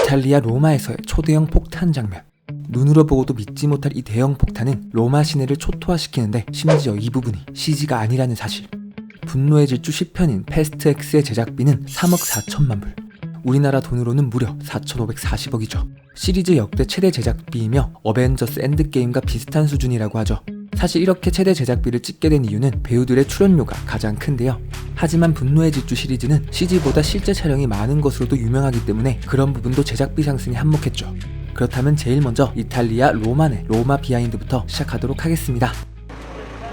이탈리아 로마에서의 초대형 폭탄 장면. 눈으로 보고도 믿지 못할 이 대형 폭탄은 로마 시내를 초토화시키는데 심지어 이 부분이 CG가 아니라는 사실. 분노의 질주 10편인 패스트 X의 제작비는 3억 4천만 불. 우리나라 돈으로는 무려 4,540억이죠. 시리즈 역대 최대 제작비이며 어벤져스 엔드게임과 비슷한 수준이라고 하죠. 사실 이렇게 최대 제작비를 찍게 된 이유는 배우들의 출연료가 가장 큰데요. 하지만 분노의 질주 시리즈는 CG보다 실제 촬영이 많은 것으로도 유명하기 때문에 그런 부분도 제작비 상승에 한몫했죠. 그렇다면 제일 먼저 이탈리아 로마의 로마 비하인드부터 시작하도록 하겠습니다.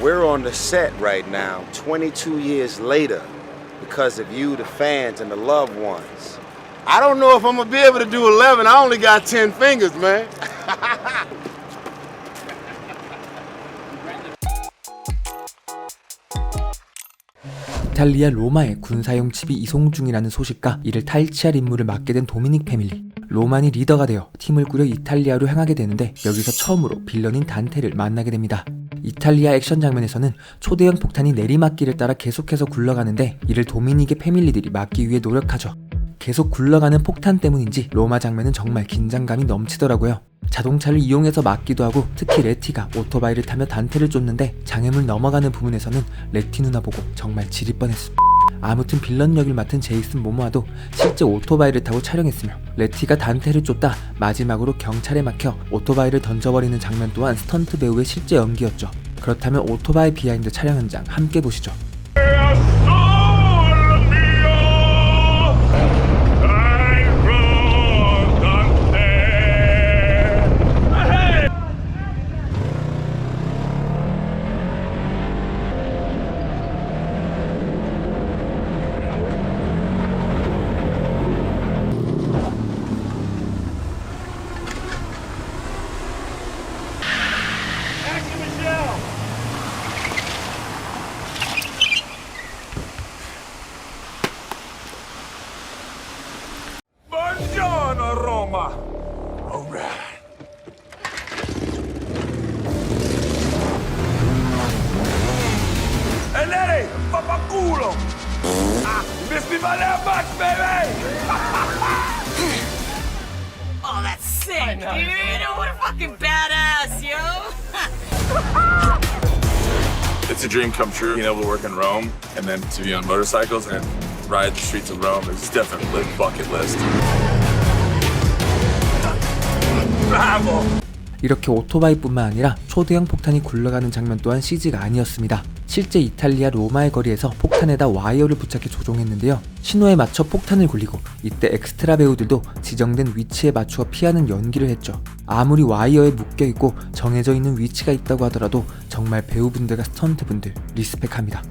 We're on the set right now, 22 years later, because of you, the fans, and the loved ones. I don't know if I'm gonna be able to do 11. I only got 10 fingers, man. 이탈리아 로마에 군사용 칩이 이송 중이라는 소식과 이를 탈취할 임무를 맡게 된 도미닉 패밀리. 로만이 리더가 되어 팀을 꾸려 이탈리아로 향하게 되는데 여기서 처음으로 빌런인 단테를 만나게 됩니다. 이탈리아 액션 장면에서는 초대형 폭탄이 내리막길을 따라 계속해서 굴러가는데 이를 도미닉의 패밀리들이 막기 위해 노력하죠. 계속 굴러가는 폭탄 때문인지 로마 장면은 정말 긴장감이 넘치더라고요. 자동차를 이용해서 막기도 하고 특히 레티가 오토바이를 타며 단테를 쫓는데 장애물 넘어가는 부분에서는 레티 누나 보고 정말 지릴 뻔했습니다. 아무튼 빌런 역을 맡은 제이슨 모모아도 실제 오토바이를 타고 촬영했으며 레티가 단테를 쫓다 마지막으로 경찰에 막혀 오토바이를 던져버리는 장면 또한 스턴트 배우의 실제 연기였죠. 그렇다면 오토바이 비하인드 촬영 현장 함께 보시죠. Buongiorno Roma! Alright. Hey Lenny, papaculo! You missed me by that much, baby! Oh, that's sick, dude! Oh, what a fucking badass, yo! It's a dream come true, being able to work in Rome and then to be on motorcycles and ride the streets of Rome. It's definitely a bucket list. Bravo! 이렇게 오토바이뿐만 아니라 초대형 폭탄이 굴러가는 장면 또한 CG가 아니었습니다. 실제 이탈리아 로마의 거리에서 폭탄에다 와이어를 부착해 조종했는데요. 신호에 맞춰 폭탄을 굴리고 이때 엑스트라 배우들도 지정된 위치에 맞추어 피하는 연기를 했죠. 아무리 와이어에 묶여있고 정해져 있는 위치가 있다고 하더라도 정말 배우분들과 스턴트분들 리스펙합니다.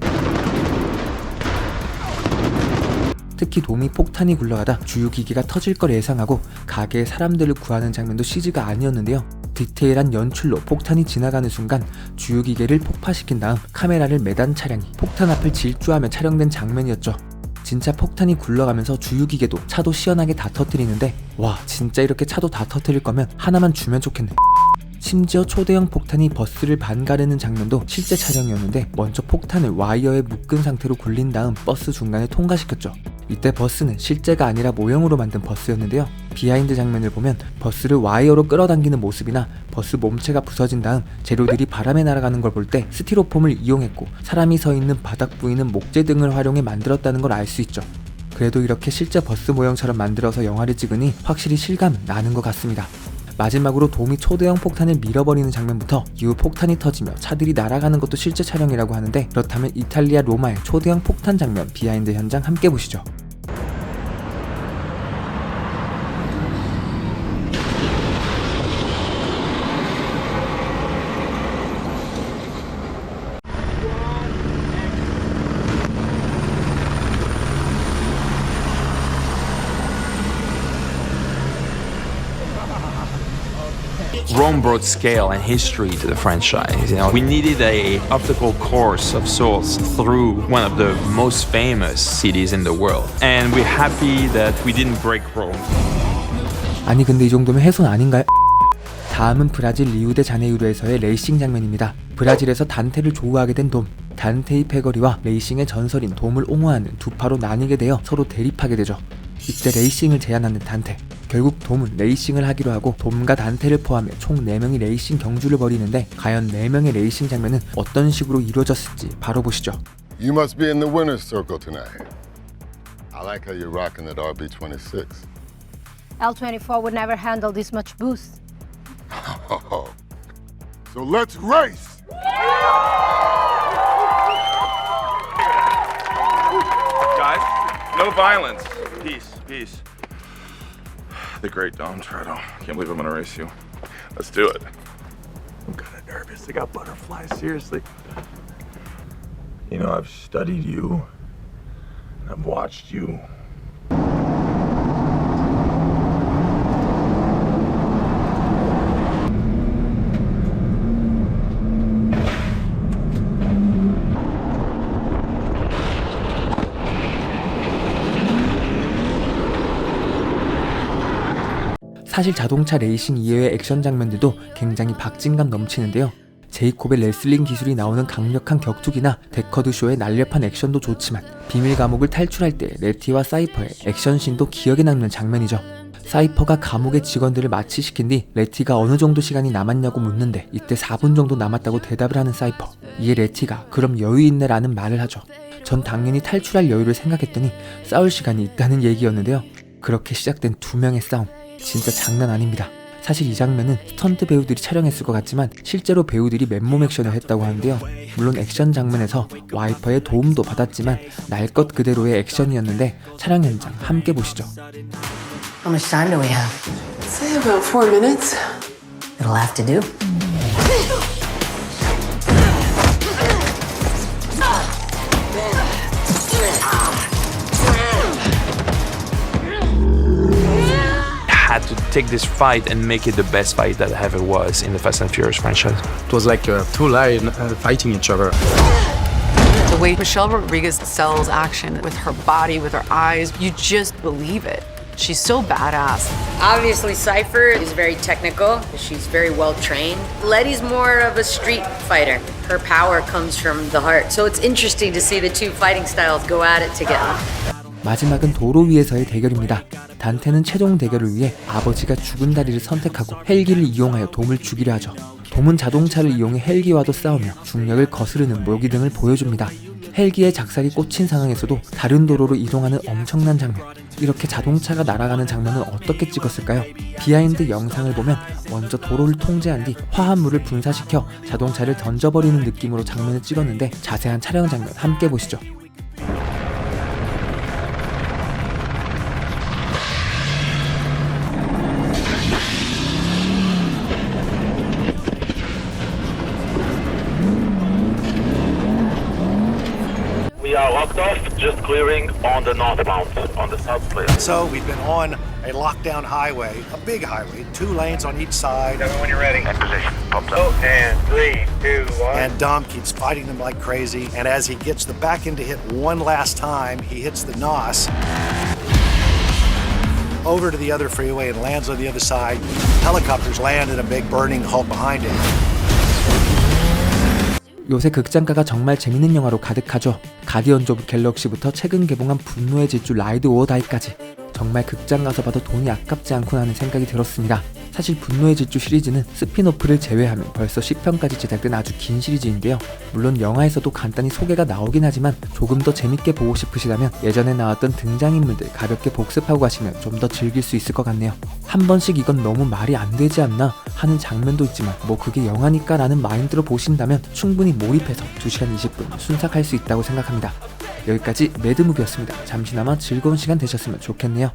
특히 돔이 폭탄이 굴러가다 주유기기가 터질 걸 예상하고 가게에 사람들을 구하는 장면도 CG가 아니었는데요. 디테일한 연출로 폭탄이 지나가는 순간 주유기계를 폭파시킨 다음 카메라를 매단 차량이 폭탄 앞을 질주하며 촬영된 장면이었죠. 진짜 폭탄이 굴러가면서 주유기계도 차도 시원하게 다 터뜨리는데 와, 진짜 이렇게 차도 다 터뜨릴 거면 하나만 주면 좋겠네. 심지어 초대형 폭탄이 버스를 반가르는 장면도 실제 촬영이었는데 먼저 폭탄을 와이어에 묶은 상태로 굴린 다음 버스 중간에 통과시켰죠. 이때 버스는 실제가 아니라 모형으로 만든 버스였는데요. 비하인드 장면을 보면 버스를 와이어로 끌어당기는 모습이나 버스 몸체가 부서진 다음 재료들이 바람에 날아가는 걸 볼 때 스티로폼을 이용했고 사람이 서 있는 바닥 부위는 목재 등을 활용해 만들었다는 걸 알 수 있죠. 그래도 이렇게 실제 버스 모형처럼 만들어서 영화를 찍으니 확실히 실감 나는 것 같습니다. 마지막으로 돔이 초대형 폭탄을 밀어버리는 장면부터 이후 폭탄이 터지며 차들이 날아가는 것도 실제 촬영이라고 하는데 그렇다면 이탈리아 로마의 초대형 폭탄 장면 비하인드 현장 함께 보시죠. Rome brought scale and history to the franchise. You know, we needed a obstacle course of sorts through one of the most famous cities in the world, and we're happy that we didn't break Rome. 아니 근데 이 정도면 훼손 아닌가요? 다음은 브라질 리우데 자네이루에서의 레이싱 장면입니다. 브라질에서 단테를 조우하게 된 돔. 단테의 패거리와 레이싱의 전설인 돔을 옹호하는 두 파로 나뉘게 되어 서로 대립하게 되죠. 이때 레이싱을 제안하는 단테. 결국 돔은 레이싱을 하기로 하고 돔과 단테를 포함해 총 4명이 레이싱 경주를 벌이는데 과연 4명의 레이싱 장면은 어떤 식으로 이루어졌을지 바로 보시죠. You must be in the winner's circle tonight. I like how you're rocking that RB26. L24 would never handle this much boost. So let's race! Guys, no violence. Peace, peace. The great Dom Toretto. Can't believe I'm gonna race you. Let's do it. I'm kind of nervous. I got butterflies, seriously. You know, I've studied you, and I've watched you. 사실 자동차 레이싱 이외의 액션 장면들도 굉장히 박진감 넘치는데요. 제이콥의 레슬링 기술이 나오는 강력한 격투기나 데커드쇼의 날렵한 액션도 좋지만 비밀 감옥을 탈출할 때 레티와 사이퍼의 액션씬도 기억에 남는 장면이죠. 사이퍼가 감옥의 직원들을 마취시킨 뒤 레티가 어느 정도 시간이 남았냐고 묻는데 이때 4분 정도 남았다고 대답을 하는 사이퍼. 이에 레티가 그럼 여유 있네 라는 말을 하죠. 전 당연히 탈출할 여유를 생각했더니 싸울 시간이 있다는 얘기였는데요. 그렇게 시작된 2명의 싸움. 진짜 장난 아닙니다. 사실 이 장면은 스턴트 배우들이 촬영했을 것 같지만 실제로 배우들이 맨몸 액션을 했다고 하는데요. 물론 액션 장면에서 와이퍼의 도움도 받았지만 날 것 그대로의 액션이었는데 촬영 현장 함께 보시죠. How much time do we have? Say about 4 minutes. It'll have to do. Had to take this fight and make it the best fight that ever was in the Fast and Furious franchise. It was like two lions fighting each other. The way Michelle Rodriguez sells action with her body, with her eyes, you just believe it. She's so badass. Obviously, Cypher is very technical. She's very well trained. Letty's more of a street fighter. Her power comes from the heart. So it's interesting to see the two fighting styles go at it together. 마지막은 도로 위에서의 대결입니다. 단테는 최종 대결을 위해 아버지가 죽은 다리를 선택하고 헬기를 이용하여 돔을 죽이려 하죠. 돔은 자동차를 이용해 헬기와도 싸우며 중력을 거스르는 묘기 등을 보여줍니다. 헬기에 작살이 꽂힌 상황에서도 다른 도로로 이동하는 엄청난 장면. 이렇게 자동차가 날아가는 장면은 어떻게 찍었을까요? 비하인드 영상을 보면 먼저 도로를 통제한 뒤 화합물을 분사시켜 자동차를 던져버리는 느낌으로 장면을 찍었는데 자세한 촬영 장면 함께 보시죠. We are locked off, just clearing on the northbound, on the south lane. So we've been on a lockdown highway, a big highway, 2 lanes on each side. Tell me when you're ready. In position. Pumps up. And 3, 2, 1. And Dom keeps fighting them like crazy. And as he gets the back end to hit one last time, he hits the NOS over to the other freeway and lands on the other side. Helicopters land in a big burning hole behind him. 요새 극장가가 정말 재밌는 영화로 가득하죠. 가디언즈 오브 갤럭시부터 최근 개봉한 분노의 질주 라이드 오어 다이까지 정말 극장 가서 봐도 돈이 아깝지 않구나 하는 생각이 들었습니다. 사실 분노의 질주 시리즈는 스핀오프를 제외하면 벌써 10편까지 제작된 아주 긴 시리즈인데요. 물론 영화에서도 간단히 소개가 나오긴 하지만 조금 더 재밌게 보고 싶으시다면 예전에 나왔던 등장인물들 가볍게 복습하고 가시면 좀 더 즐길 수 있을 것 같네요. 한 번씩 이건 너무 말이 안 되지 않나 하는 장면도 있지만 뭐 그게 영화니까 라는 마인드로 보신다면 충분히 몰입해서 2시간 20분 순삭할 수 있다고 생각합니다. 여기까지 매드무비였습니다. 잠시나마 즐거운 시간 되셨으면 좋겠네요.